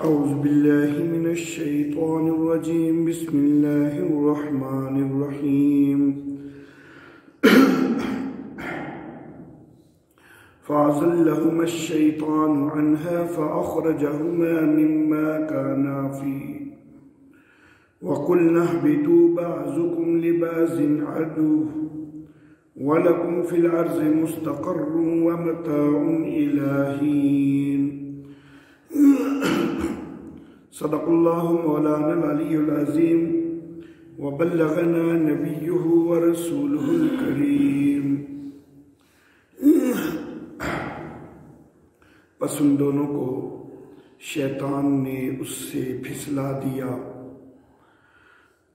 أعوذ بالله من الشيطان الرجيم بسم الله الرحمن الرحيم فأزلهما الشيطان عنها فأخرجهما مما كانا فيه وقلنا اهبطوا بعضكم لبعض عدو وَلَكُمْ فِي الْأَرْضِ مُسْتَقَرٌّ وَمَتَاعٌ إِلَى حِينٍ صدق اللہ مولانا العلی العظیم وبلغنا نبیہ ورسولہ الکریم۔ پس ان دونوں کو شیطان نے اس سے پھسلا دیا،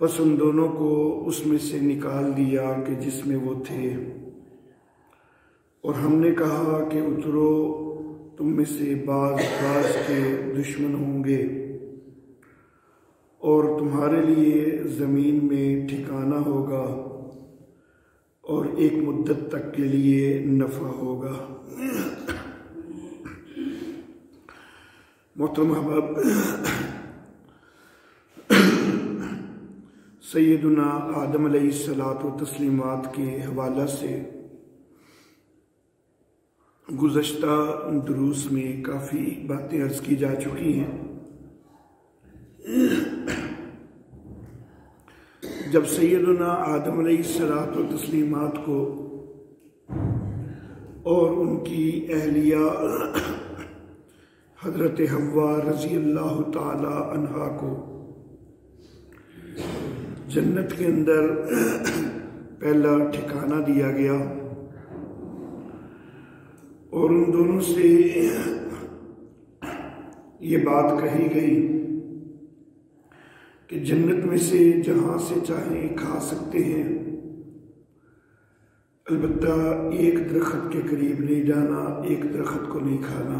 پس ان دونوں کو اس میں سے نکال دیا کہ جس میں وہ تھے، اور ہم نے کہا کہ اترو، تم میں سے بعض کے دشمن ہوں گے، اور تمہارے لیے زمین میں ٹھکانہ ہوگا اور ایک مدت تک کے لیے نفع ہوگا۔ محترم احباب، سیدنا آدم علیہ الصلاۃ والتسلیمات کے حوالہ سے گزشتہ دروس میں کافی باتیں عرض کی جا چکی ہیں۔ جب سیدنا آدم علیہ الصلاۃ والتسلیمات کو اور ان کی اہلیہ حضرت حوا رضی اللہ تعالی عنہا کو جنت کے اندر پہلا ٹھکانہ دیا گیا، اور ان دونوں سے یہ بات کہی گئی کہ جنت میں سے جہاں سے چاہیں کھا سکتے ہیں، البتہ ایک درخت کے قریب نہیں جانا، ایک درخت کو نہیں کھانا۔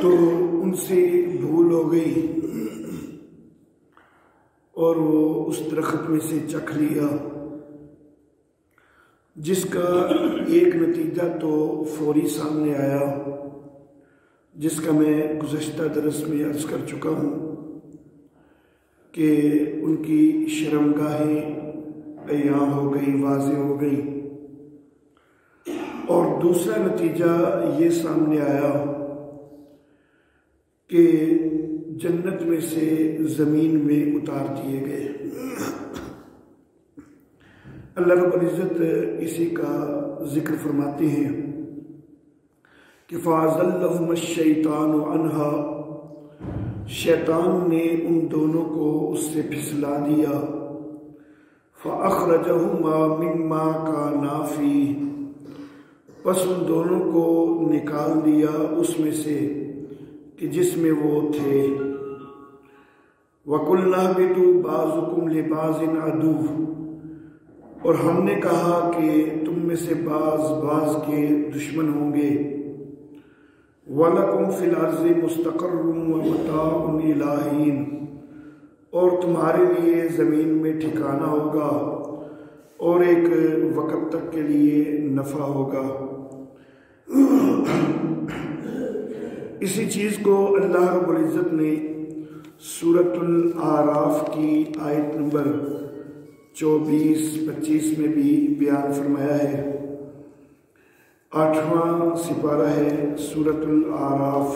تو ان سے بھول ہو گئی اور وہ اس درخت میں سے چکھ لیا، جس کا ایک نتیجہ تو فوری سامنے آیا، جس کا میں گزشتہ درس میں عرض کر چکا ہوں کہ ان کی شرمگاہیں عیاں ہو گئی، واضح ہو گئی، اور دوسرا نتیجہ یہ سامنے آیا کہ جنت میں سے زمین میں اتار دیے گئے۔ اللہ رب العزت اسی کا ذکر فرماتے ہیں کہ فَأَزَلَّهُمَا الشَّيْطَانُ عَنْهَا، شیطان نے ان دونوں کو اس سے پھسلا دیا، فَأَخْرَجَهُمَا مِمَّا كَانَا فِيهِ، پس ان دونوں کو نکال دیا اس میں سے کہ جس میں وہ تھے، وَقُلْنَا اهْبِطُوا بَعْضُكُمْ لِبَعْضٍ عَدُوٌّ، اور ہم نے کہا کہ تم میں سے بعض کے دشمن ہوں گے، وَلَكُمْ فِي الْأَرْضِ مُسْتَقَرٌّ وَمَتَاعٌ إِلَىٰ حِينٍ، اور تمہارے لیے زمین میں ٹھکانہ ہوگا اور ایک وقت تک کے لیے نفع ہوگا۔ اسی چیز کو اللہ رب العزت نے سورۃ الاعراف کی آیت نمبر 24-25 میں بھی بیان فرمایا ہے۔ 8واں سپارہ ہے سورۃ الاعراف۔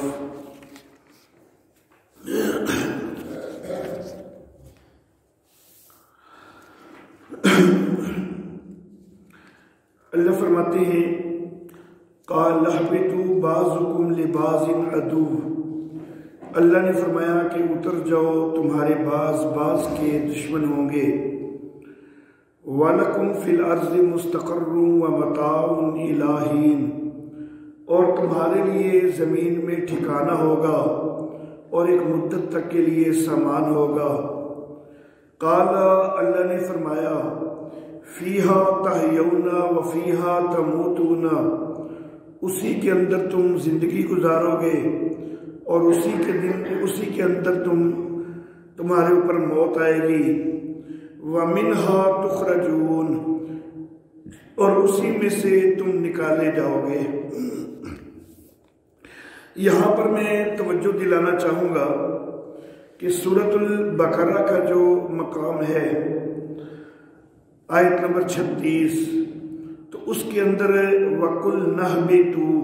اللہ فرماتے ہیں قَالَ اهْبِطُوا بَعْضُكُمْ لِبَعْضٍ عَدُوٌّ، اللہ نے فرمایا کہ اتر جاؤ، تمہارے بعض کے دشمن ہوں گے، وَلَكُمْ فِي الْأَرْضِ مُسْتَقَرٌّ وَمَتَاعٌ إِلَىٰ حِينٍ، اور تمہارے لیے زمین میں ٹھکانہ ہوگا اور ایک مدت تک کے لیے سامان ہوگا۔ قَالَ، اللہ نے فرمایا، فِيهَا تَحْيَوْنَ وَفِيهَا تَمُوتُونَ، اسی کے اندر تم زندگی گزارو گے اور اسی کے اندر تمہارے اوپر موت آئے گی، وَمِنْهَا تُخْرَجُونَ، اور اسی میں سے تم نکالے جاؤ گے۔ یہاں پر میں توجہ دلانا چاہوں گا کہ سورۃ البقرہ کا جو مقام ہے آیت نمبر 36، تو اس کے اندر وَقُلْنَا اهْبِطُوا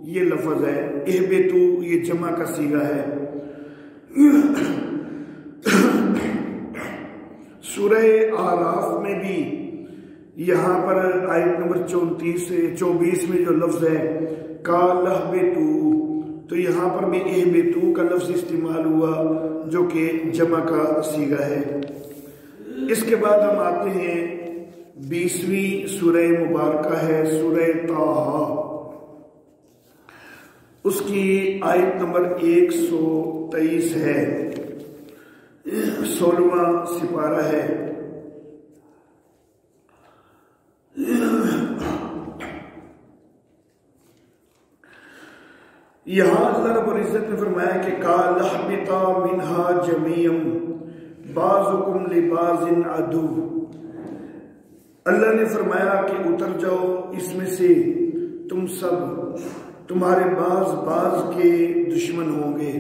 یہ لفظ ہے، اہبتو یہ جمع کا صیغہ ہے۔ سورہ اعراف میں بھی یہاں پر آیت نمبر 24 میں جو لفظ ہے قَالَ اهْبِطُوا، تو یہاں پر بھی اہبتو کا لفظ استعمال ہوا جو کہ جمع کا صیغہ ہے۔ اس کے بعد ہم آتے ہیں 20ویں سورہ مبارکہ ہے سورہ طٰہٰ، اس کی آیت نمبر 123 ہے، 16واں سپارہ ہے۔ یہاں اللہ رب العزت نے فرمایا کہ قَالَ اهْبِطَا مِنْهَا جَمِيعًا بَعْضُكُمْ لِبَعْضٍ عَدُوٌّ، اللہ نے فرمایا کہ اتر جاؤ اس میں سے تم سب، تمہارے بعض کے دشمن ہوں گے۔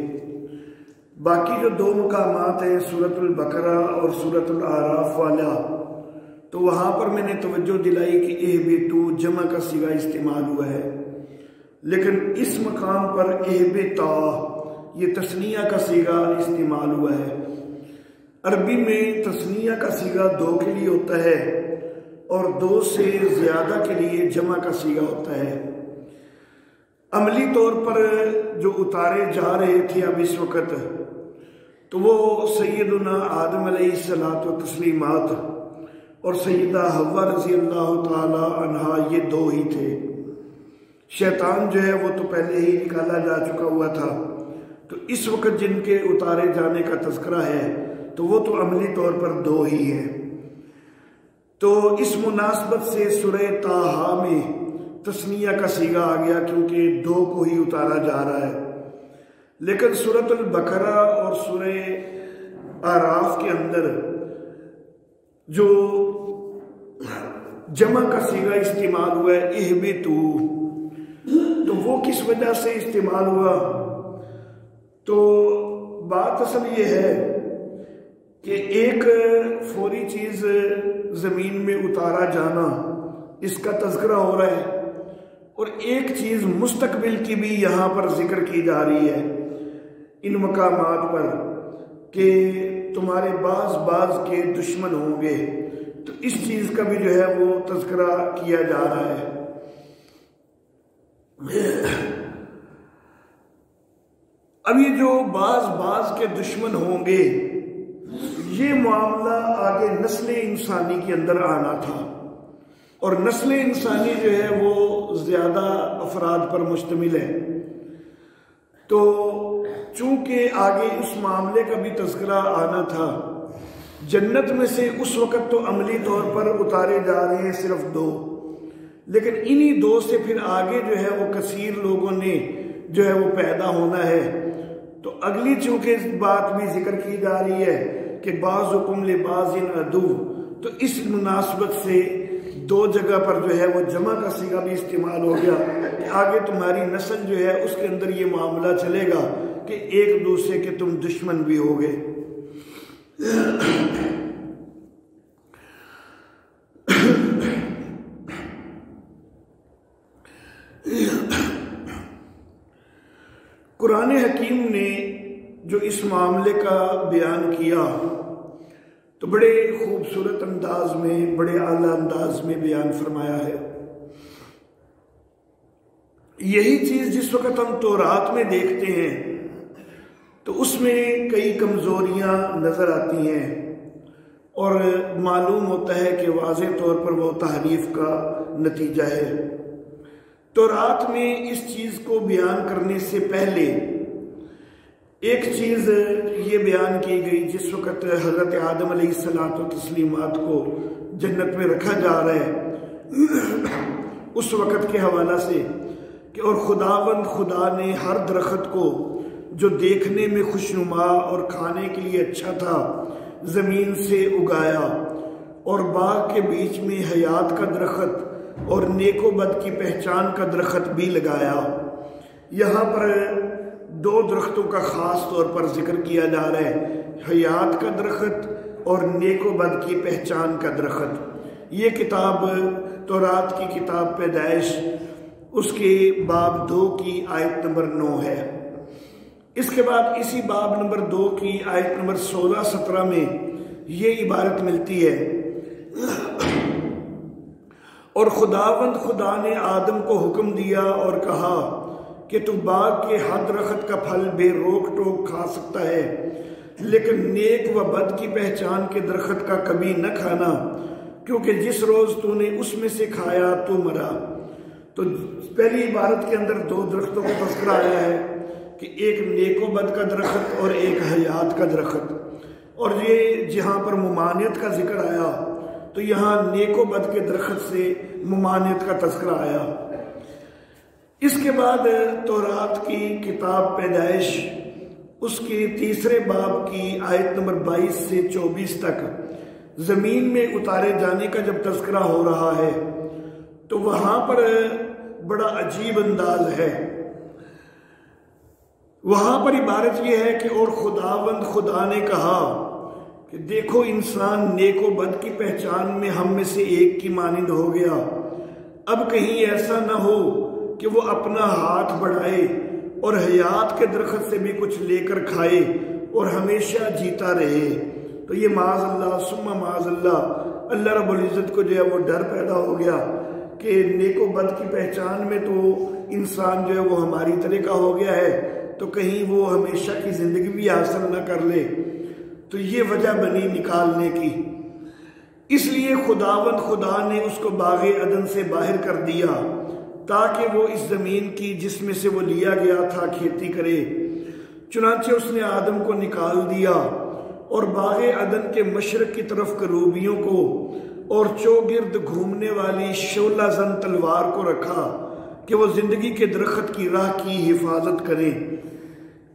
باقی جو دو مقامات ہیں سورۃ البقرہ اور سورۃ الاعراف والا، تو وہاں پر میں نے توجہ دلائی کہ اہبتو جمع کا صیغہ استعمال ہوا ہے، لیکن اس مقام پر اہبتا یہ تثنیہ کا صیغہ استعمال ہوا ہے۔ عربی میں تثنیہ کا صیغہ دو کے لیے ہوتا ہے اور دو سے زیادہ کے لیے جمع کا صیغہ ہوتا ہے۔ عملی طور پر جو اتارے جا رہے تھے اب اس وقت، تو وہ سیدنا آدم علیہ الصلوۃ والتسلیمات اور سیدہ حوا رضی اللہ تعالی عنہا، یہ دو ہی تھے۔ شیطان جو ہے وہ تو پہلے ہی نکالا جا چکا ہوا تھا، تو اس وقت جن کے اتارے جانے کا تذکرہ ہے تو وہ تو عملی طور پر دو ہی ہیں۔ تو اس مناسبت سے سورہ طٰہٰ میں تثنیہ کا صیغہ آ گیا کیونکہ دو کو ہی اتارا جا رہا ہے، لیکن سورۃ البقرہ اور سورہ اعراف کے اندر جو جمع کا صیغہ استعمال ہوا ہے اہبتو، تو وہ کس وجہ سے استعمال ہوا؟ تو بات اصل یہ ہے کہ ایک فوری چیز زمین میں اتارا جانا اس کا تذکرہ ہو رہا ہے، اور ایک چیز مستقبل کی بھی یہاں پر ذکر کی جا رہی ہے ان مقامات پر کہ تمہارے بعض کے دشمن ہوں گے، تو اس چیز کا بھی جو ہے وہ تذکرہ کیا جا رہا ہے۔ اب یہ جو بعض کے دشمن ہوں گے، یہ معاملہ آگے نسل انسانی کے اندر آنا تھا، اور نسل انسانی جو ہے وہ زیادہ افراد پر مشتمل ہے، تو چونکہ آگے اس معاملے کا بھی تذکرہ آنا تھا، جنت میں سے اس وقت تو عملی طور پر اتارے جا رہے ہیں صرف دو، لیکن انہی دو سے پھر آگے جو ہے وہ کثیر لوگوں نے جو ہے وہ پیدا ہونا ہے۔ تو اگلی چونکہ بات بھی ذکر کی جا رہی ہے کہ بعضکم لبعض عدو، تو اس مناسبت سے دو جگہ پر جو ہے وہ جمع کا صیغہ بھی استعمال ہو گیا کہ آگے تمہاری نسل جو ہے اس کے اندر یہ معاملہ چلے گا کہ ایک دوسرے کے تم دشمن بھی ہوگے۔ قرآن حکیم نے جو اس معاملے کا بیان کیا تو بڑے خوبصورت انداز میں، بڑے اعلیٰ انداز میں بیان فرمایا ہے۔ یہی چیز جس وقت ہم تورات میں دیکھتے ہیں تو اس میں کئی کمزوریاں نظر آتی ہیں، اور معلوم ہوتا ہے کہ واضح طور پر وہ تحریف کا نتیجہ ہے۔ تورات میں اس چیز کو بیان کرنے سے پہلے ایک چیز یہ بیان کی گئی، جس وقت حضرت آدم علیہ الصلوۃ والتسلیمات کو جنت میں رکھا جا رہا ہے اس وقت کے حوالہ سے کہ اور خدا نے ہر درخت کو جو دیکھنے میں خوشنما اور کھانے کے لیے اچھا تھا زمین سے اگایا، اور باغ کے بیچ میں حیات کا درخت اور نیک و بد کی پہچان کا درخت بھی لگایا۔ یہاں پر دو درختوں کا خاص طور پر ذکر کیا جا رہا ہے، حیات کا درخت اور نیک و بد کی پہچان کا درخت۔ یہ کتاب تورات کی کتاب پیدائش اس کے باب 2 کی آیت نمبر 9 ہے۔ اس کے بعد اسی باب نمبر 2 کی آیت نمبر 16-17 میں یہ عبارت ملتی ہے، اور خداوند خدا نے آدم کو حکم دیا اور کہا کہ تو باغ کے ہر درخت کا پھل بے روک ٹوک کھا سکتا ہے، لیکن نیک و بد کی پہچان کے درخت کا کبھی نہ کھانا، کیونکہ جس روز تو نے اس میں سے کھایا تو مرا۔ تو پہلی عبارت کے اندر 2 درختوں کا تذکرہ آیا ہے کہ ایک نیک و بد کا درخت اور ایک حیات کا درخت، اور یہ جہاں پر ممانعت کا ذکر آیا تو یہاں نیک و بد کے درخت سے ممانعت کا تذکرہ آیا۔ اس کے بعد تورات کی کتاب پیدائش اس کے 3 باب کی آیت نمبر 22 سے 24 تک زمین میں اتارے جانے کا جب تذکرہ ہو رہا ہے تو وہاں پر بڑا عجیب انداز ہے۔ وہاں پر عبارت یہ ہے کہ اور خداوند خدا نے کہا کہ دیکھو انسان نیک و بد کی پہچان میں ہم میں سے ایک کی مانند ہو گیا، اب کہیں ایسا نہ ہو کہ وہ اپنا ہاتھ بڑھائے اور حیات کے درخت سے بھی کچھ لے کر کھائے اور ہمیشہ جیتا رہے۔ تو یہ معاذ اللہ ثم معاذ اللہ، اللہ رب العزت کو جو ہے وہ ڈر پیدا ہو گیا کہ نیک و بد کی پہچان میں تو انسان جو ہے وہ ہماری طرح کا ہو گیا ہے، تو کہیں وہ ہمیشہ کی زندگی بھی حاصل نہ کر لے۔ تو یہ وجہ بنی نکالنے کی، اس لیے خداوند خدا نے اس کو باغ عدن سے باہر کر دیا تاکہ وہ اس زمین کی جس میں سے وہ لیا گیا تھا کھیتی کرے۔ چنانچہ اس نے آدم کو نکال دیا اور باغ عدن کے مشرق کی طرف کروبیوں کو اور چوگرد گھومنے والی شعلہ زن تلوار کو رکھا کہ وہ زندگی کے درخت کی راہ کی حفاظت کریں۔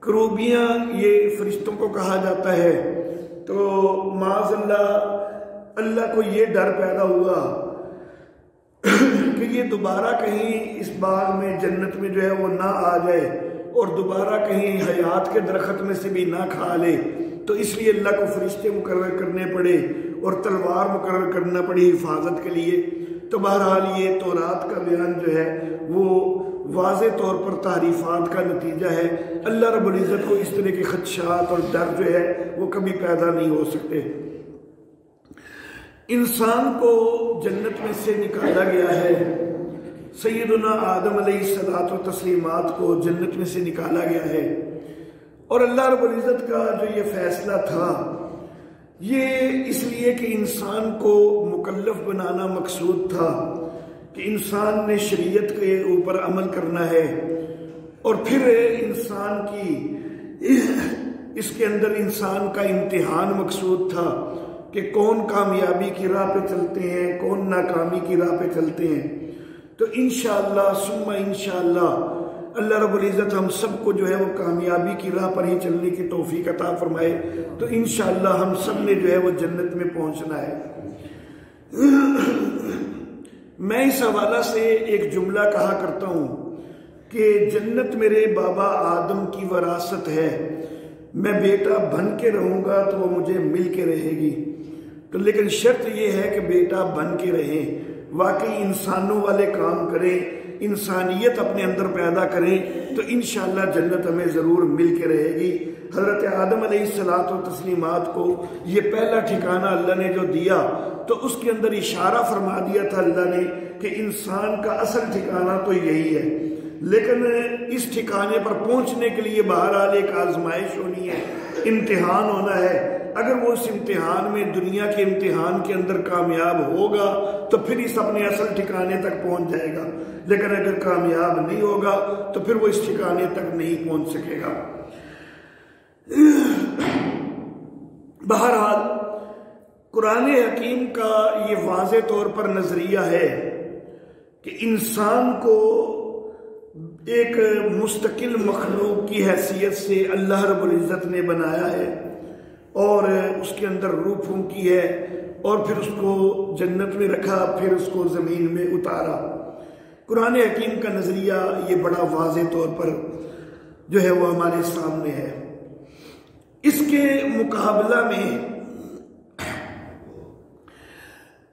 کروبیاں یہ فرشتوں کو کہا جاتا ہے۔ تو معاذ اللہ کو یہ ڈر پیدا ہوا کہ یہ دوبارہ کہیں اس باغ میں جنت میں جو ہے وہ نہ آ جائے اور دوبارہ کہیں حیات کے درخت میں سے بھی نہ کھا لے، تو اس لیے اللہ کو فرشتے مقرر کرنے پڑے اور تلوار مقرر کرنا پڑی حفاظت کے لیے۔ تو بہرحال یہ تورات کا بیان جو ہے وہ واضح طور پر تعریفات کا نتیجہ ہے۔ اللہ رب العزت کو اس طرح کے خدشات اور ڈر جو ہے وہ کبھی پیدا نہیں ہو سکتے۔ انسان کو جنت میں سے نکالا گیا ہے، سیدنا آدم علیہ الصلوۃ والتسلیمات کو جنت میں سے نکالا گیا ہے، اور اللہ رب العزت کا جو یہ فیصلہ تھا یہ اس لیے کہ انسان کو مکلف بنانا مقصود تھا کہ انسان نے شریعت کے اوپر عمل کرنا ہے، اور پھر انسان کی اس کے اندر انسان کا امتحان مقصود تھا کہ کون کامیابی کی راہ پہ چلتے ہیں، کون ناکامی کی راہ پہ چلتے ہیں۔ تو انشاءاللہ ثم انشاءاللہ اللہ رب العزت ہم سب کو جو ہے وہ کامیابی کی راہ پر ہی چلنے کی توفیق عطا فرمائے۔ تو انشاءاللہ ہم سب نے جو ہے وہ جنت میں پہنچنا ہے۔ میں اس حوالہ سے ایک جملہ کہا کرتا ہوں کہ جنت میرے بابا آدم کی وراثت ہے، میں بیٹا بن کے رہوں گا تو وہ مجھے مل کے رہے گی۔ تو لیکن شرط یہ ہے کہ بیٹا بن کے رہیں، واقعی انسانوں والے کام کریں، انسانیت اپنے اندر پیدا کریں، تو انشاءاللہ جنت ہمیں ضرور مل کے رہے گی۔ حضرت آدم علیہ الصلوۃ والتسلیمات کو یہ پہلا ٹھکانہ اللہ نے جو دیا تو اس کے اندر اشارہ فرما دیا تھا اللہ نے کہ انسان کا اصل ٹھکانہ تو یہی ہے، لیکن اس ٹھکانے پر پہنچنے کے لیے بہرحال ایک آزمائش ہونی ہے، امتحان ہونا ہے۔ اگر وہ اس امتحان میں دنیا کے امتحان کے اندر کامیاب ہوگا تو پھر اس اپنے اصل ٹھکانے تک پہنچ جائے گا، لیکن اگر کامیاب نہیں ہوگا تو پھر وہ اس ٹھکانے تک نہیں پہنچ سکے گا۔ بہرحال قرآن حکیم کا یہ واضح طور پر نظریہ ہے کہ انسان کو ایک مستقل مخلوق کی حیثیت سے اللہ رب العزت نے بنایا ہے اور اس کے اندر روح پھونکی ہے اور پھر اس کو جنت میں رکھا، پھر اس کو زمین میں اتارا۔ قرآن حکیم کا نظریہ یہ بڑا واضح طور پر جو ہے وہ ہمارے سامنے ہے۔ اس کے مقابلہ میں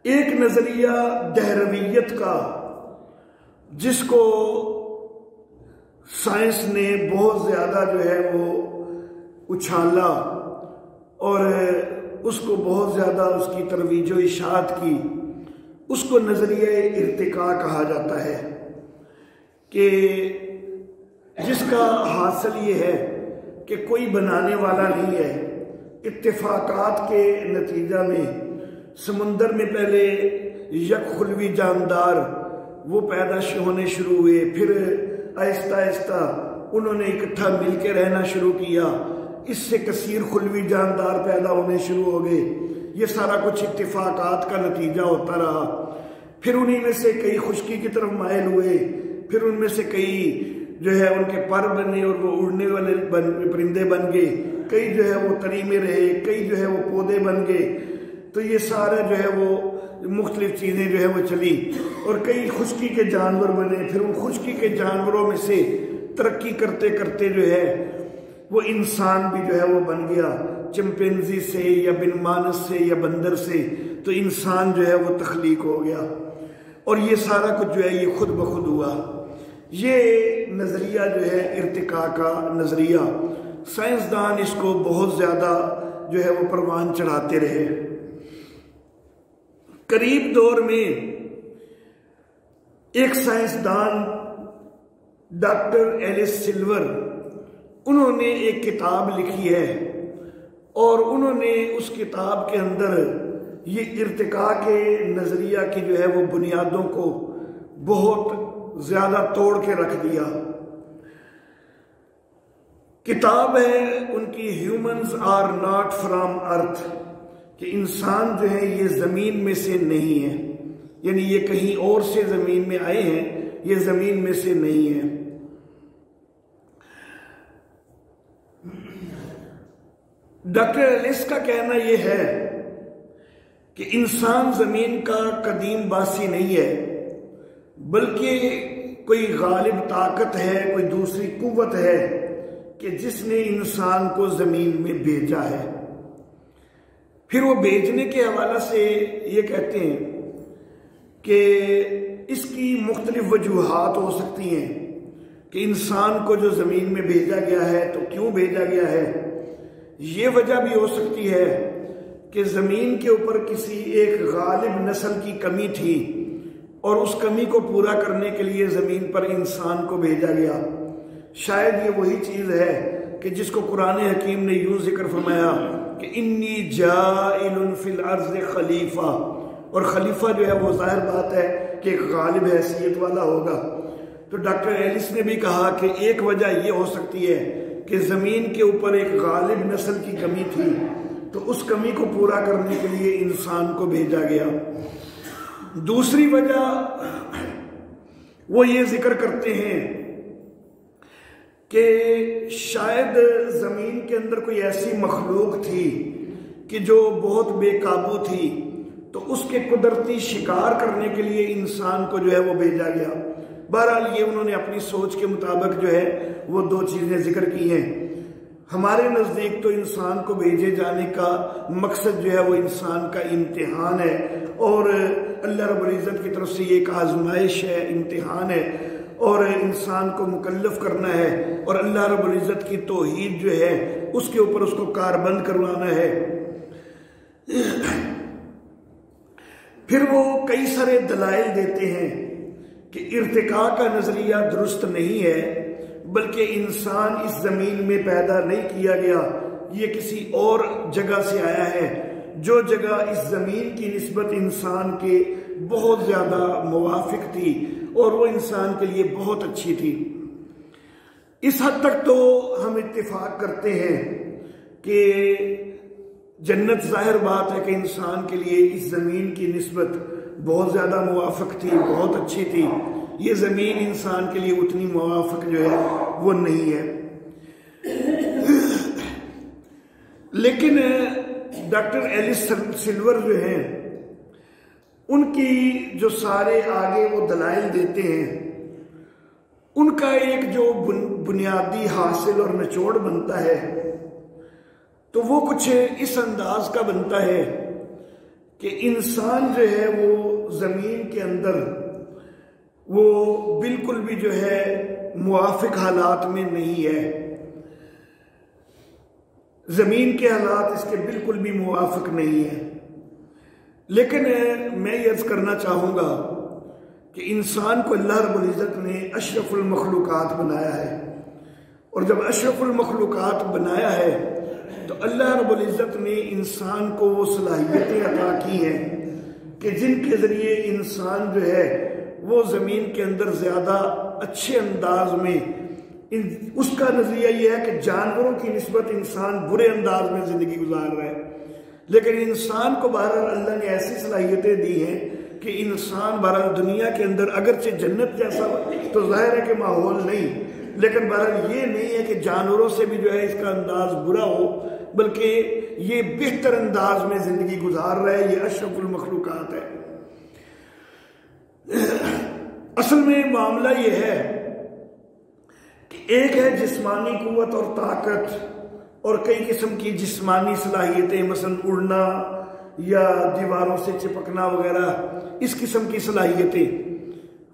ایک نظریہ دہرویت کا، جس کو سائنس نے بہت زیادہ جو ہے وہ اچھالا اور اس کو بہت زیادہ اس کی ترویج و اشاعت کی، اس کو نظریہ ارتقاء کہا جاتا ہے، کہ جس کا حاصل یہ ہے کہ کوئی بنانے والا نہیں ہے، اتفاقات کے نتیجہ میں سمندر میں پہلے یک خلوی جاندار وہ پیدا ہونے شروع ہوئے، پھر آہستہ آہستہ انہوں نے اکٹھا مل کے رہنا شروع کیا، اس سے کثیر خلوی جاندار پیدا ہونے شروع ہو گئے۔ یہ سارا کچھ اتفاقات کا نتیجہ ہوتا رہا۔ پھر انہی میں سے کئی خشکی کی طرف مائل ہوئے، پھر ان میں سے کئی جو ہے ان کے پر بنے اور وہ اڑنے والے پرندے بن گئے، کئی جو ہے وہ تری میں رہے، کئی جو ہے وہ پودے بن گئے۔ تو یہ سارا جو ہے وہ مختلف چیزیں جو ہے وہ چلی، اور کئی خشکی کے جانور بنے، پھر ان خشکی کے جانوروں میں سے ترقی کرتے کرتے جو ہے وہ انسان بھی جو ہے وہ بن گیا، چمپینزی سے یا بن مانس سے یا بندر سے، تو انسان جو ہے وہ تخلیق ہو گیا، اور یہ سارا کچھ جو ہے یہ خود بخود ہوا۔ یہ نظریہ جو ہے ارتقاء کا نظریہ، سائنسدان اس کو بہت زیادہ جو ہے وہ پروان چڑھاتے رہے۔ قریب دور میں ایک سائنسدان ڈاکٹر ایلس سلور، انہوں نے ایک کتاب لکھی ہے، اور انہوں نے اس کتاب کے اندر یہ ارتقاء کے نظریہ کی جو ہے وہ بنیادوں کو بہت زیادہ توڑ کے رکھ دیا۔ کتاب ہے ان کی ہیومنز آر ناٹ فرام ارتھ، کہ انسان جو ہے یہ زمین میں سے نہیں ہے، یعنی یہ کہیں اور سے زمین میں آئے ہیں، یہ زمین میں سے نہیں ہے۔ ڈاکٹر ایلس کا کہنا یہ ہے کہ انسان زمین کا قدیم باسی نہیں ہے، بلکہ کوئی غالب طاقت ہے، کوئی دوسری قوت ہے کہ جس نے انسان کو زمین میں بھیجا ہے۔ پھر وہ بھیجنے کے حوالے سے یہ کہتے ہیں کہ اس کی مختلف وجوہات ہو سکتی ہیں، کہ انسان کو جو زمین میں بھیجا گیا ہے تو کیوں بھیجا گیا ہے۔ یہ وجہ بھی ہو سکتی ہے کہ زمین کے اوپر کسی ایک غالب نسل کی کمی تھی، اور اس کمی کو پورا کرنے کے لیے زمین پر انسان کو بھیجا گیا۔ شاید یہ وہی چیز ہے کہ جس کو قرآن حکیم نے یوں ذکر فرمایا کہ انی جائل فی الارض خلیفہ، اور خلیفہ جو ہے وہ ظاہر بات ہے کہ ایک غالب حیثیت والا ہوگا۔ تو ڈاکٹر ایلس نے بھی کہا کہ ایک وجہ یہ ہو سکتی ہے کہ زمین کے اوپر ایک غالب نسل کی کمی تھی، تو اس کمی کو پورا کرنے کے لیے انسان کو بھیجا گیا۔ دوسری وجہ وہ یہ ذکر کرتے ہیں کہ شاید زمین کے اندر کوئی ایسی مخلوق تھی کہ جو بہت بے قابو تھی، تو اس کے قدرتی شکار کرنے کے لیے انسان کو جو ہے وہ بھیجا گیا۔ بہرحال یہ انہوں نے اپنی سوچ کے مطابق جو ہے وہ دو چیزیں ذکر کی ہیں۔ ہمارے نزدیک تو انسان کو بھیجے جانے کا مقصد جو ہے وہ انسان کا امتحان ہے، اور اللہ رب العزت کی طرف سے یہ ایک آزمائش ہے، امتحان ہے، اور انسان کو مکلف کرنا ہے، اور اللہ رب العزت کی توحید جو ہے اس کے اوپر اس کو کاربند کروانا ہے۔ پھر وہ کئی سارے دلائل دیتے ہیں کہ ارتقاء کا نظریہ درست نہیں ہے، بلکہ انسان اس زمین میں پیدا نہیں کیا گیا، یہ کسی اور جگہ سے آیا ہے، جو جگہ اس زمین کی نسبت انسان کے بہت زیادہ موافق تھی، اور وہ انسان کے لیے بہت اچھی تھی۔ اس حد تک تو ہم اتفاق کرتے ہیں کہ جنت ظاہر بات ہے کہ انسان کے لیے اس زمین کی نسبت بہت زیادہ موافق تھی، بہت اچھی تھی۔ یہ زمین انسان کے لیے اتنی موافق جو ہے وہ نہیں ہے۔ لیکن ڈاکٹر ایلس سلور جو ہیں، ان کی جو سارے آگے وہ دلائل دیتے ہیں، ان کا ایک جو بنیادی حاصل اور نچوڑ بنتا ہے تو وہ کچھ اس انداز کا بنتا ہے کہ انسان جو ہے وہ زمین کے اندر وہ بالکل بھی جو ہے موافق حالات میں نہیں ہے، زمین کے حالات اس کے بالکل بھی موافق نہیں ہے۔ لیکن میں یہ عرض کرنا چاہوں گا کہ انسان کو اللہ رب العزت نے اشرف المخلوقات بنایا ہے، اور جب اشرف المخلوقات بنایا ہے تو اللہ رب العزت نے انسان کو وہ صلاحیتیں عطا کی ہیں کہ جن کے ذریعے انسان جو ہے وہ زمین کے اندر زیادہ اچھے انداز میں، اس کا نظریہ یہ ہے کہ جانوروں کی نسبت انسان برے انداز میں زندگی گزار رہا ہے، لیکن انسان کو بہرحال اللہ نے ایسی صلاحیتیں دی ہیں کہ انسان بہرحال دنیا کے اندر اگرچہ جنت جیسا تو ظاہر ہے کہ ماحول نہیں، لیکن بہرحال یہ نہیں ہے کہ جانوروں سے بھی جو ہے اس کا انداز برا ہو، بلکہ یہ بہتر انداز میں زندگی گزار رہا ہے، یہ اشرف المخلوقات ہے۔ اصل میں معاملہ یہ ہے کہ ایک ہے جسمانی قوت اور طاقت اور کئی قسم کی جسمانی صلاحیتیں، مثلا اڑنا یا دیواروں سے چپکنا وغیرہ، اس قسم کی صلاحیتیں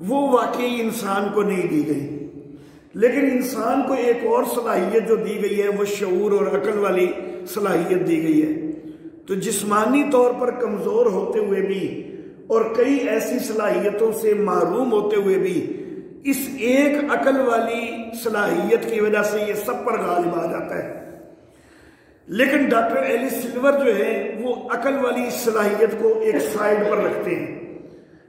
وہ واقعی انسان کو نہیں دی گئی، لیکن انسان کو ایک اور صلاحیت جو دی گئی ہے وہ شعور اور عقل والی صلاحیت دی گئی ہے۔ تو جسمانی طور پر کمزور ہوتے ہوئے بھی اور کئی ایسی صلاحیتوں سے محروم ہوتے ہوئے بھی اس ایک عقل والی صلاحیت کی وجہ سے یہ سب پر غالب آ جاتا ہے۔ لیکن ڈاکٹر ایلس سلور جو ہے وہ عقل والی صلاحیت کو ایک سائیڈ پر رکھتے ہیں،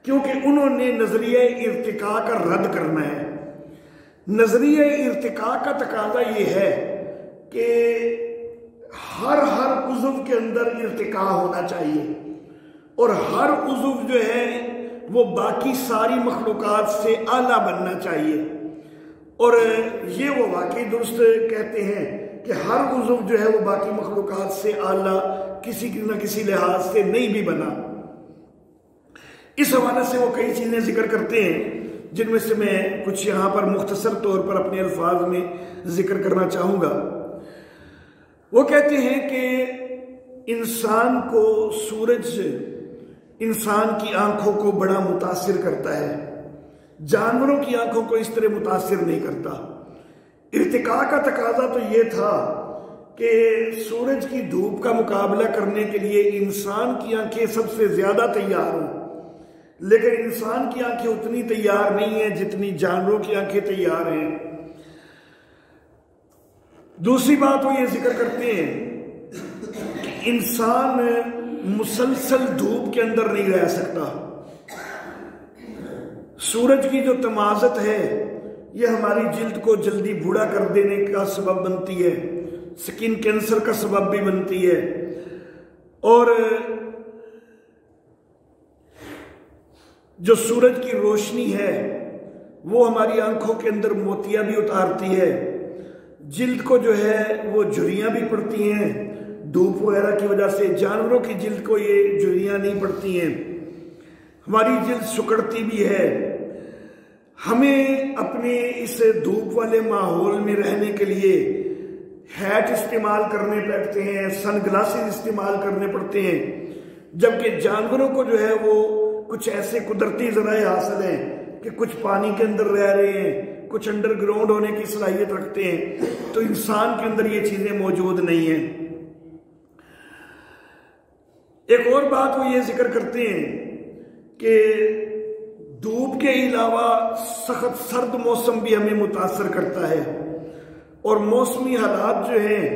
کیونکہ انہوں نے نظریہ ارتقاء کا رد کرنا ہے۔ نظریہ ارتقاء کا تقاضا یہ ہے کہ ہر عضو کے اندر ارتقاء ہونا چاہیے، اور ہر عضو جو ہے وہ باقی ساری مخلوقات سے اعلیٰ بننا چاہیے، اور یہ وہ واقعی درست کہتے ہیں کہ ہر عضو جو ہے وہ باقی مخلوقات سے اعلیٰ کسی نہ کسی لحاظ سے نہیں بھی بنا۔ اس حوالے سے وہ کئی چیزیں ذکر کرتے ہیں جن میں سے میں کچھ یہاں پر مختصر طور پر اپنے الفاظ میں ذکر کرنا چاہوں گا۔ وہ کہتے ہیں کہ انسان کو سورج انسان کی آنکھوں کو بڑا متاثر کرتا ہے، جانوروں کی آنکھوں کو اس طرح متاثر نہیں کرتا۔ ارتقاء کا تقاضا تو یہ تھا کہ سورج کی دھوپ کا مقابلہ کرنے کے لیے انسان کی آنکھیں سب سے زیادہ تیار ہوں، لیکن انسان کی آنکھیں اتنی تیار نہیں ہیں جتنی جانوروں کی آنکھیں تیار ہیں۔ دوسری بات وہ یہ ذکر کرتے ہیں کہ انسان مسلسل دھوپ کے اندر نہیں رہ سکتا۔ سورج کی جو تمازت ہے یہ ہماری جلد کو جلدی بوڑھا کر دینے کا سبب بنتی ہے، سکن کینسر کا سبب بھی بنتی ہے، اور جو سورج کی روشنی ہے وہ ہماری آنکھوں کے اندر موتیاں بھی اتارتی ہے، جلد کو جو ہے وہ جھریاں بھی پڑتی ہیں دھوپ وغیرہ کی وجہ سے۔ جانوروں کی جلد کو یہ جھریاں نہیں پڑتی ہیں، ہماری جلد سکڑتی بھی ہے۔ ہمیں اپنے اس دھوپ والے ماحول میں رہنے کے لیے ہیٹ استعمال کرنے پڑتے ہیں، سن گلاسز استعمال کرنے پڑتے ہیں، جبکہ جانوروں کو جو ہے وہ کچھ ایسے قدرتی ذرائع حاصل ہیں کہ کچھ پانی کے اندر رہ رہے ہیں، کچھ انڈر گراؤنڈ ہونے کی صلاحیت رکھتے ہیں، تو انسان کے اندر یہ چیزیں موجود نہیں ہیں۔ ایک اور بات وہ یہ ذکر کرتے ہیں کہ دھوپ کے علاوہ سخت سرد موسم بھی ہمیں متاثر کرتا ہے، اور موسمی حالات جو ہیں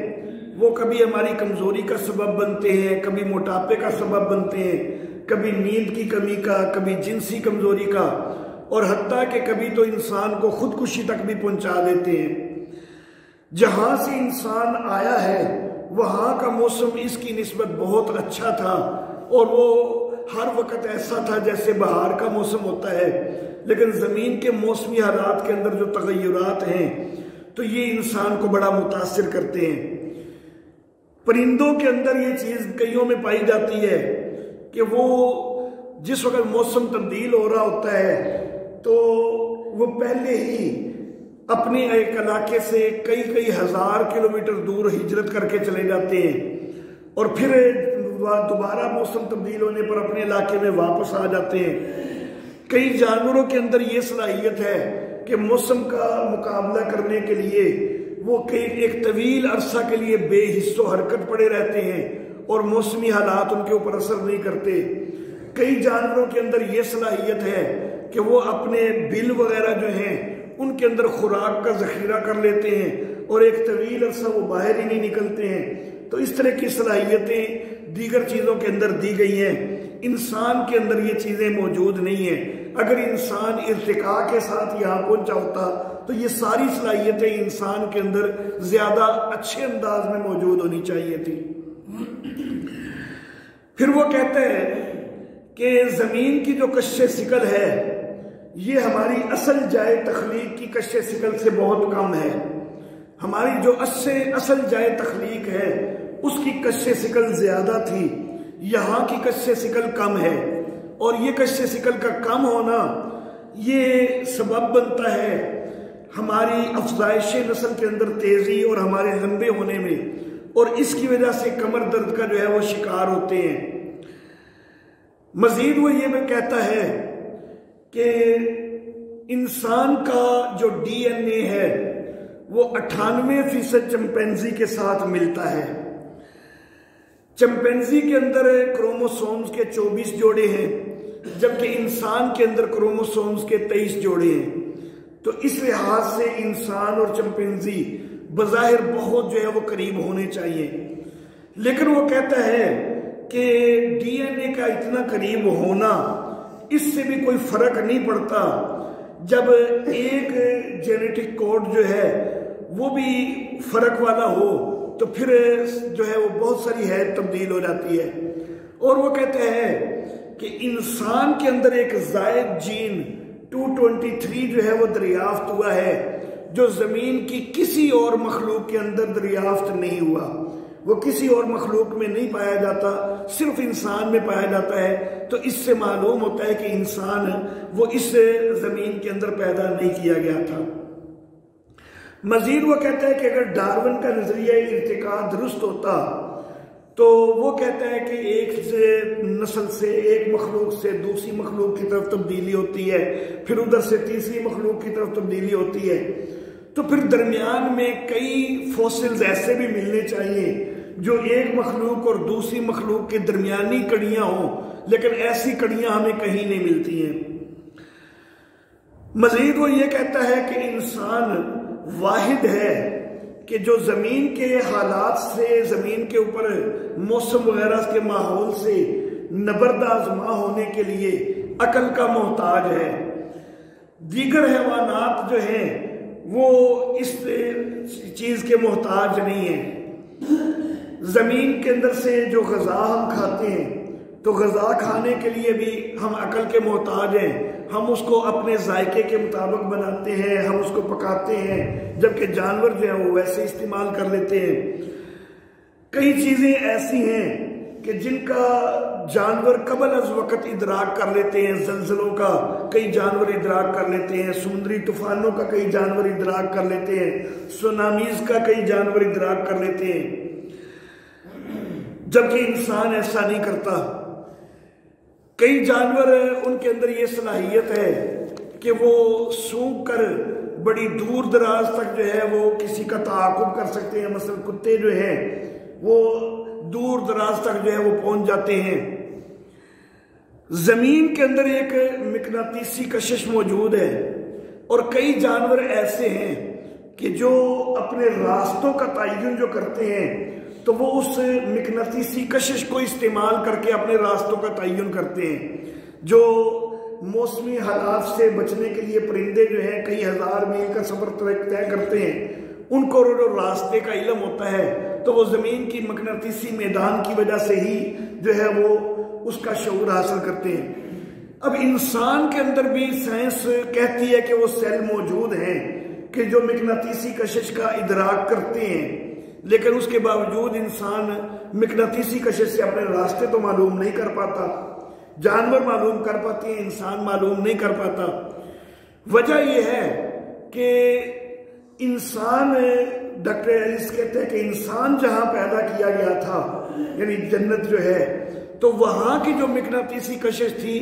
وہ کبھی ہماری کمزوری کا سبب بنتے ہیں، کبھی موٹاپے کا سبب بنتے ہیں، کبھی نیند کی کمی کا، کبھی جنسی کمزوری کا، اور حتیٰ کہ کبھی تو انسان کو خودکشی تک بھی پہنچا دیتے ہیں۔ جہاں سے انسان آیا ہے وہاں کا موسم اس کی نسبت بہت اچھا تھا، اور وہ ہر وقت ایسا تھا جیسے بہار کا موسم ہوتا ہے، لیکن زمین کے موسمی حالات کے اندر جو تغیرات ہیں تو یہ انسان کو بڑا متاثر کرتے ہیں۔ پرندوں کے اندر یہ چیز کئیوں میں پائی جاتی ہے کہ وہ جس وقت موسم تبدیل ہو رہا ہوتا ہے تو وہ پہلے ہی اپنے ایک علاقے سے کئی کئی ہزار کلومیٹر دور ہجرت کر کے چلے جاتے ہیں اور پھر دوبارہ موسم تبدیل ہونے پر اپنے علاقے میں واپس آ جاتے ہیں۔ کئی جانوروں کے اندر یہ صلاحیت ہے کہ موسم کا مقابلہ کرنے کے لیے وہ ایک طویل عرصہ کے لیے بے حس و حرکت پڑے رہتے ہیں اور موسمی حالات ان کے اوپر اثر نہیں کرتے۔ کئی جانوروں کے اندر یہ صلاحیت ہے کہ وہ اپنے بل وغیرہ جو ہیں ان کے اندر خوراک کا ذخیرہ کر لیتے ہیں اور ایک طویل عرصہ وہ باہر ہی نہیں نکلتے ہیں۔ تو اس طرح کی صلاحیتیں دیگر چیزوں کے اندر دی گئی ہیں، انسان کے اندر یہ چیزیں موجود نہیں ہیں۔ اگر انسان ارتقاء کے ساتھ یہاں پہنچا ہوتا تو یہ ساری صلاحیتیں انسان کے اندر زیادہ اچھے انداز میں موجود ہونی چاہیے تھی۔ پھر وہ کہتے ہیں کہ زمین کی جو کشش ثقل ہے یہ ہماری اصل جائے تخلیق کی کشش ثقل سے بہت کم ہے۔ ہماری جو اصل جائے تخلیق ہے اس کی کشش ثقل زیادہ تھی، یہاں کی کشش ثقل کم ہے، اور یہ کشش ثقل کا کم ہونا یہ سبب بنتا ہے ہماری افزائش نسل کے اندر تیزی اور ہمارے لمبے ہونے میں، اور اس کی وجہ سے کمر درد کا جو ہے وہ شکار ہوتے ہیں۔ مزید وہ یہ بھی کہتا ہے کہ انسان کا جو ڈی این اے ہے وہ 98% چمپینزی کے ساتھ ملتا ہے۔ چمپینزی کے اندر کروموسومز کے 24 جوڑے ہیں جبکہ انسان کے اندر کروموسومز کے 23 جوڑے ہیں۔ تو اس لحاظ سے انسان اور چمپینزی بظاہر بہت جو ہے وہ قریب ہونے چاہیے، لیکن وہ کہتا ہے کہ ڈی این اے کا اتنا قریب ہونا اس سے بھی کوئی فرق نہیں پڑتا جب ایک جینیٹک کوڈ جو ہے وہ بھی فرق والا ہو تو پھر جو ہے وہ بہت ساری حید تبدیل ہو جاتی ہے۔ اور وہ کہتے ہیں کہ انسان کے اندر ایک زائد جین 223 جو ہے وہ دریافت ہوا ہے جو زمین کی کسی اور مخلوق کے اندر دریافت نہیں ہوا، وہ کسی اور مخلوق میں نہیں پایا جاتا، صرف انسان میں پایا جاتا ہے۔ تو اس سے معلوم ہوتا ہے کہ انسان وہ اس زمین کے اندر پیدا نہیں کیا گیا تھا۔ مزید وہ کہتا ہے کہ اگر ڈارون کا نظریہ ارتقاء درست ہوتا تو وہ کہتا ہے کہ ایک نسل سے ایک مخلوق سے دوسری مخلوق کی طرف تبدیلی ہوتی ہے، پھر ادھر سے تیسری مخلوق کی طرف تبدیلی ہوتی ہے، تو پھر درمیان میں کئی فوسلز ایسے بھی ملنے چاہیے جو ایک مخلوق اور دوسری مخلوق کے درمیانی کڑیاں ہوں، لیکن ایسی کڑیاں ہمیں کہیں نہیں ملتی ہیں۔ مزید وہ یہ کہتا ہے کہ انسان واحد ہے کہ جو زمین کے حالات سے، زمین کے اوپر موسم وغیرہ کے ماحول سے نبرد آزما ہونے کے لیے عقل کا محتاج ہے۔ دیگر حیوانات جو ہیں وہ اس چیز کے محتاج نہیں ہیں۔ زمین کے اندر سے جو غذا ہم کھاتے ہیں تو غذا کھانے کے لیے بھی ہم عقل کے محتاج ہیں، ہم اس کو اپنے ذائقے کے مطابق بناتے ہیں، ہم اس کو پکاتے ہیں، جبکہ جانور جو ہیں وہ ویسے استعمال کر لیتے ہیں۔ کئی چیزیں ایسی ہیں کہ جن کا جانور قبل از وقت ادراک کر لیتے ہیں، زلزلوں کا کئی جانور ادراک کر لیتے ہیں، سمندری طوفانوں کا کئی جانور ادراک کر لیتے ہیں، سونامیز کا کئی جانور ادراک کر لیتے ہیں، جبکہ انسان ایسا نہیں کرتا۔ کئی جانور ان کے اندر یہ صلاحیت ہے کہ وہ سونگھ کر بڑی دور دراز تک جو ہے وہ کسی کا تعاقب کر سکتے ہیں، مثلا کتے جو ہیں وہ دور دراز تک جو ہے وہ پہنچ جاتے ہیں۔ زمین کے اندر ایک مقناطیسی کشش موجود ہے اور کئی جانور ایسے ہیں کہ جو اپنے راستوں کا تعین جو کرتے ہیں تو وہ اس مقناطیسی کشش کو استعمال کر کے اپنے راستوں کا تعین کرتے ہیں۔ جو موسمی حالات سے بچنے کے لیے پرندے جو ہیں کئی ہزار میل کا سفر طے کرتے ہیں، ان کو جو راستے کا علم ہوتا ہے تو وہ زمین کی مقناطیسی میدان کی وجہ سے ہی جو ہے وہ اس کا شعور حاصل کرتے ہیں۔ اب انسان کے اندر بھی سائنس کہتی ہے کہ وہ سیل موجود ہیں کہ جو مقناطیسی کشش کا ادراک کرتے ہیں، لیکن اس کے باوجود انسان مقناطیسی کشش سے اپنے راستے تو معلوم نہیں کر پاتا۔ جانور معلوم کر پاتے ہیں، انسان معلوم نہیں کر پاتا۔ وجہ یہ ہے کہ انسان ڈاکٹر ایلس کہتے ہیں کہ انسان جہاں پیدا کیا گیا تھا یعنی جنت جو ہے تو وہاں کی جو مقناطیسی کشش تھی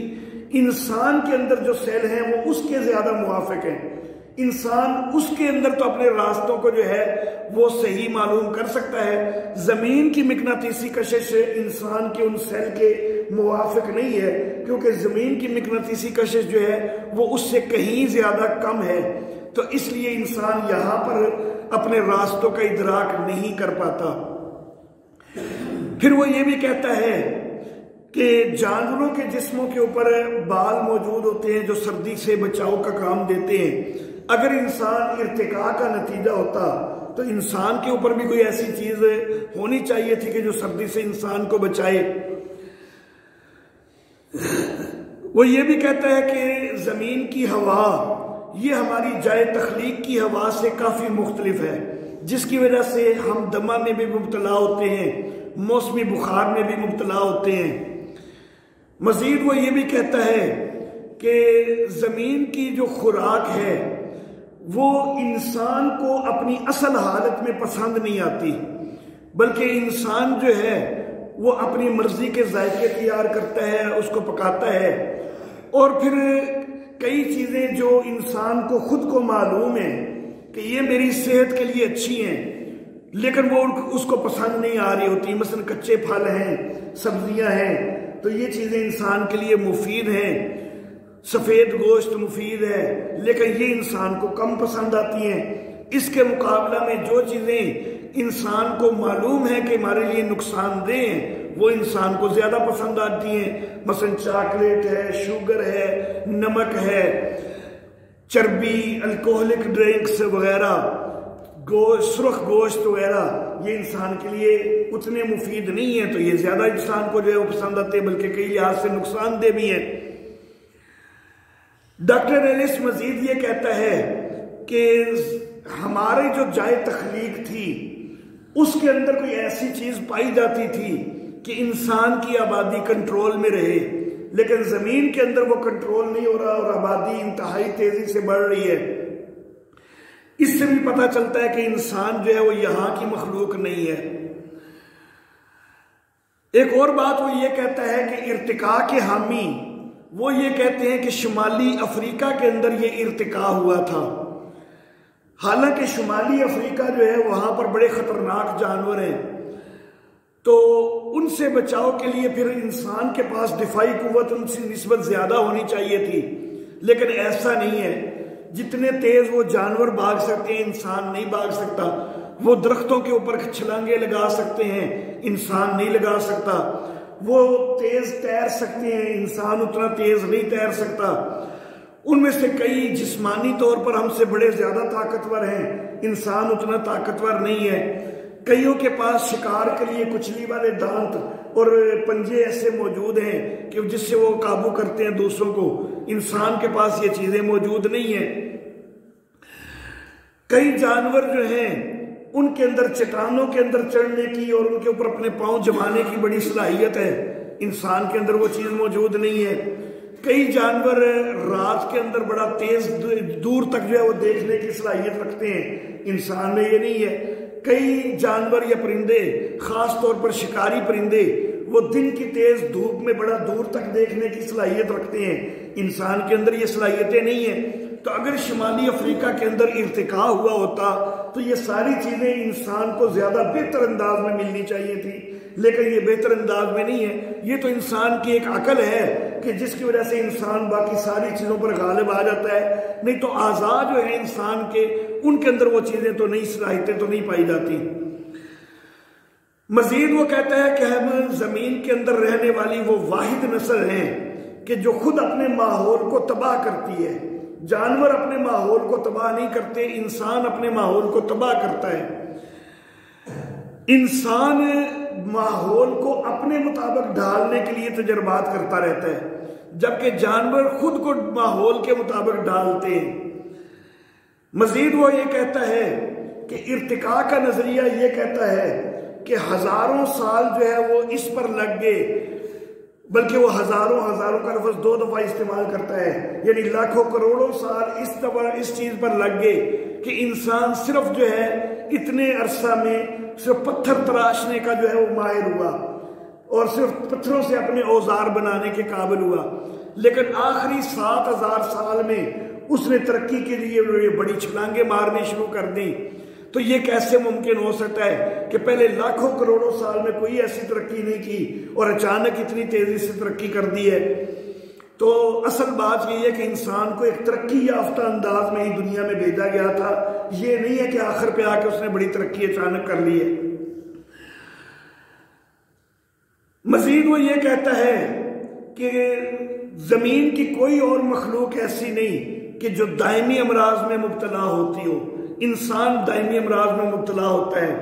انسان کے اندر جو سیل ہیں وہ اس کے زیادہ موافق ہیں. انسان اس کے اندر تو اپنے راستوں کو جو ہے وہ صحیح معلوم کر سکتا ہے. زمین کی مقناطیسی کشش انسان کے ان سیل کے موافق نہیں ہے کیونکہ زمین کی مقناطیسی کشش جو ہے وہ اس سے کہیں زیادہ کم ہے. تو اس لیے انسان یہاں پر اپنے راستوں کا ادراک نہیں کر پاتا. پھر وہ یہ بھی کہتا ہے کہ جانوروں کے جسموں کے اوپر بال موجود ہوتے ہیں جو سردی سے بچاؤ کا کام دیتے ہیں. اگر انسان ارتقاء کا نتیجہ ہوتا تو انسان کے اوپر بھی کوئی ایسی چیز ہونی چاہیے تھی کہ جو سردی سے انسان کو بچائے. وہ یہ بھی کہتا ہے کہ زمین کی ہوا یہ ہماری جائے تخلیق کی ہوا سے کافی مختلف ہے جس کی وجہ سے ہم دمہ میں بھی مبتلا ہوتے ہیں, موسمی بخار میں بھی مبتلا ہوتے ہیں. مزید وہ یہ بھی کہتا ہے کہ زمین کی جو خوراک ہے وہ انسان کو اپنی اصل حالت میں پسند نہیں آتی بلکہ انسان جو ہے وہ اپنی مرضی کے ذائقے تیار کرتا ہے, اس کو پکاتا ہے اور پھر کئی چیزیں جو انسان کو خود کو معلوم ہے کہ یہ میری صحت کے لیے اچھی ہیں لیکن وہ اس کو پسند نہیں آ رہی ہوتی. مثلا کچے پھل ہیں, سبزیاں ہیں تو یہ چیزیں انسان کے لیے مفید ہیں, سفید گوشت مفید ہے لیکن یہ انسان کو کم پسند آتی ہیں. اس کے مقابلہ میں جو چیزیں انسان کو معلوم ہے کہ ہمارے لیے نقصان دہ ہیں وہ انسان کو زیادہ پسند آتی ہیں. مثلا چاکلیٹ ہے, شوگر ہے, نمک ہے, چربی, الکوہلک ڈرنکس وغیرہ, سرخ گوشت وغیرہ یہ انسان کے لیے اتنے مفید نہیں ہیں تو یہ زیادہ انسان کو جو ہے وہ پسند آتے ہیں بلکہ کئی لحاظ سے نقصان دہ بھی ہیں. ڈاکٹر ایلس مزید یہ کہتا ہے کہ ہماری جو جائے تخلیق تھی اس کے اندر کوئی ایسی چیز پائی جاتی تھی کہ انسان کی آبادی کنٹرول میں رہے لیکن زمین کے اندر وہ کنٹرول نہیں ہو رہا اور آبادی انتہائی تیزی سے بڑھ رہی ہے. اس سے بھی پتہ چلتا ہے کہ انسان جو ہے وہ یہاں کی مخلوق نہیں ہے. ایک اور بات وہ یہ کہتا ہے کہ ارتقاء کے حامی وہ یہ کہتے ہیں کہ شمالی افریقہ کے اندر یہ ارتقاء ہوا تھا. حالانکہ شمالی افریقہ جو ہے وہاں پر بڑے خطرناک جانور ہیں تو ان سے بچاؤ کے لیے پھر انسان کے پاس دفاعی قوت ان سے نسبت زیادہ ہونی چاہیے تھی لیکن ایسا نہیں ہے. جتنے تیز وہ جانور بھاگ سکتے ہیں انسان نہیں بھاگ سکتا. وہ درختوں کے اوپر چھلانگے لگا سکتے ہیں, انسان نہیں لگا سکتا. وہ تیز تیر سکتے ہیں, انسان اتنا تیز نہیں تیر سکتا. ان میں سے کئی جسمانی طور پر ہم سے بڑے زیادہ طاقتور ہیں, انسان اتنا طاقتور نہیں ہے. کئیوں کے پاس شکار کے لیے کچلی والے دانت اور پنجے ایسے موجود ہیں کہ جس سے وہ قابو کرتے ہیں دوسروں کو. انسان کے پاس یہ چیزیں موجود نہیں ہیں. کئی جانور جو ہیں ان کے اندر چٹانوں کے اندر چڑھنے کی اور ان کے اوپر اپنے پاؤں جمانے کی بڑی صلاحیت ہے, انسان کے اندر وہ چیز موجود نہیں ہے. کئی جانور رات کے اندر بڑا تیز دور تک جو ہے وہ دیکھنے کی صلاحیت رکھتے ہیں, انسان میں یہ نہیں ہے. کئی جانور یا پرندے خاص طور پر شکاری پرندے وہ دن کی تیز دھوپ میں بڑا دور تک دیکھنے کی صلاحیت رکھتے ہیں, انسان کے اندر یہ صلاحیتیں نہیں ہیں. تو اگر شمالی افریقہ کے اندر ارتقاء ہوا ہوتا تو یہ ساری چیزیں انسان کو زیادہ بہتر انداز میں ملنی چاہیے تھی لیکن یہ بہتر انداز میں نہیں ہے. یہ تو انسان کی ایک عقل ہے کہ جس کی وجہ سے انسان باقی ساری چیزوں پر غالب آ جاتا ہے, نہیں تو اعضاء جو ہے انسان کے ان کے اندر وہ چیزیں تو نہیں, صلاحیتیں تو نہیں پائی جاتی. مزید وہ کہتا ہے کہ ہم زمین کے اندر رہنے والی وہ واحد نسل ہیں کہ جو خود اپنے ماحول کو تباہ کرتی ہے. جانور اپنے ماحول کو تباہ نہیں کرتے, انسان اپنے ماحول کو تباہ کرتا ہے. انسان ماحول کو اپنے مطابق ڈھالنے کے لیے تجربات کرتا رہتا ہے جبکہ جانور خود کو ماحول کے مطابق ڈالتے ہیں. مزید وہ یہ کہتا ہے کہ ارتقاء کا نظریہ یہ کہتا ہے کہ ہزاروں سال جو ہے وہ اس پر لگ گئے بلکہ وہ ہزاروں کا لفظ 2 دفعہ استعمال کرتا ہے، یعنی لاکھوں کروڑوں سال اس چیز پر لگ گئے کہ انسان صرف جو ہے اتنے عرصہ میں صرف پتھر تراشنے کا جو ہے وہ ماہر ہوا اور صرف پتھروں سے اپنے اوزار بنانے کے قابل ہوا، لیکن آخری 7000 سال میں اس نے ترقی کے لیے بڑی چھلانگیں مارنی شروع کر دیں۔ تو یہ کیسے ممکن ہو سکتا ہے کہ پہلے لاکھوں کروڑوں سال میں کوئی ایسی ترقی نہیں کی اور اچانک اتنی تیزی سے ترقی کر دی ہے؟ تو اصل بات یہ ہے کہ انسان کو ایک ترقی یافتہ انداز میں ہی دنیا میں بھیجا گیا تھا، یہ نہیں ہے کہ آخر پہ آ کے اس نے بڑی ترقی اچانک کر لی ہے۔ مزید وہ یہ کہتا ہے کہ زمین کی کوئی اور مخلوق ایسی نہیں کہ جو دائمی امراض میں مبتلا ہوتی ہو، انسان دائمی امراض میں مبتلا ہوتا ہے۔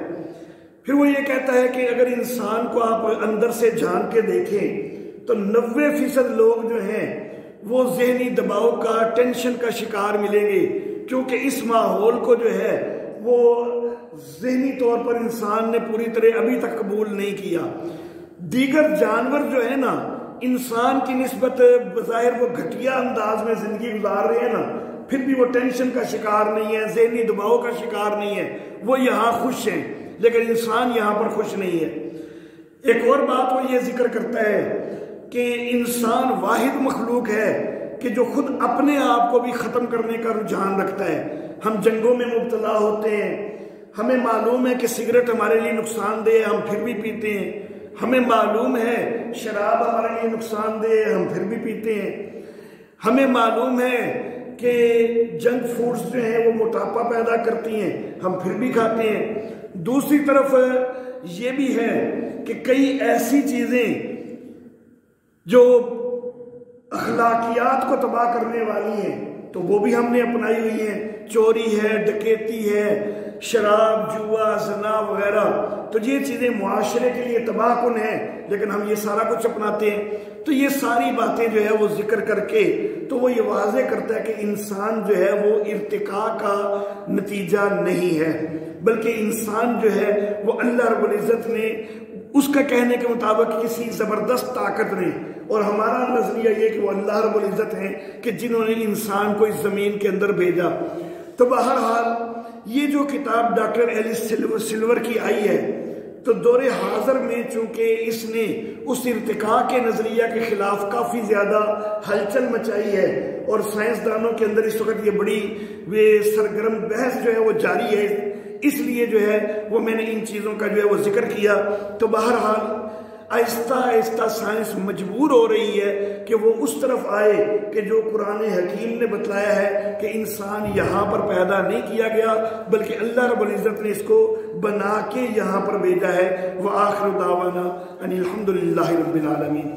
پھر وہ یہ کہتا ہے کہ اگر انسان کو آپ اندر سے جان کے دیکھیں تو 90% لوگ جو ہیں وہ ذہنی دباؤ کا، ٹینشن کا شکار ملیں گے، کیونکہ اس ماحول کو جو ہے وہ ذہنی طور پر انسان نے پوری طرح ابھی تک قبول نہیں کیا۔ دیگر جانور جو ہے نا انسان کی نسبت بظاہر وہ گھٹیا انداز میں زندگی گزار رہے ہیں نا، پھر بھی وہ ٹینشن کا شکار نہیں ہے، ذہنی دباؤ کا شکار نہیں ہے، وہ یہاں خوش ہیں، لیکن انسان یہاں پر خوش نہیں ہے۔ ایک اور بات وہ یہ ذکر کرتا ہے کہ انسان واحد مخلوق ہے کہ جو خود اپنے آپ کو بھی ختم کرنے کا رجحان رکھتا ہے۔ ہم جنگوں میں مبتلا ہوتے ہیں، ہمیں معلوم ہے کہ سگریٹ ہمارے لیے نقصان دہ ہے، ہم پھر بھی پیتے ہیں، ہمیں معلوم ہے شراب ہمارے لیے نقصان دہ ہے، ہم پھر بھی پیتے ہیں، ہمیں معلوم ہے کہ جنک فوڈز جو ہیں وہ موٹاپا پیدا کرتی ہیں، ہم پھر بھی کھاتے ہیں۔ دوسری طرف یہ بھی ہے کہ کئی ایسی چیزیں جو اخلاقیات کو تباہ کرنے والی ہیں تو وہ بھی ہم نے اپنائی ہوئی ہیں، چوری ہے، ڈکیتی ہے، شراب، جوا، زنا وغیرہ، تو یہ چیزیں معاشرے کے لیے تباہ کن ہیں، لیکن ہم یہ سارا کچھ اپناتے ہیں۔ تو یہ ساری باتیں جو ہے وہ ذکر کر کے تو وہ یہ واضح کرتا ہے کہ انسان جو ہے وہ ارتقاء کا نتیجہ نہیں ہے، بلکہ انسان جو ہے وہ اللہ رب العزت نے اس کا کہنے کے مطابق کسی زبردست طاقت نے، اور ہمارا نظریہ یہ کہ وہ اللہ رب العزت ہیں کہ جنہوں نے انسان کو اس زمین کے اندر بھیجا۔ تو بہرحال یہ جو کتاب ڈاکٹر ایلس سلور کی آئی ہے تو دور حاضر میں چونکہ اس نے اس ارتقاء کے نظریہ کے خلاف کافی زیادہ ہلچل مچائی ہے اور سائنسدانوں کے اندر اس وقت یہ بڑی سرگرم بحث جو ہے وہ جاری ہے، اس لیے جو ہے وہ میں نے ان چیزوں کا جو ہے وہ ذکر کیا۔ تو بہرحال آہستہ آہستہ سائنس مجبور ہو رہی ہے کہ وہ اس طرف آئے کہ جو قرآن حکیم نے بتلایا ہے کہ انسان یہاں پر پیدا نہیں کیا گیا بلکہ اللہ رب العزت نے اس کو بنا کے یہاں پر بھیجا ہے۔ وآخر دعوانا ان الحمدللہ رب العالمین۔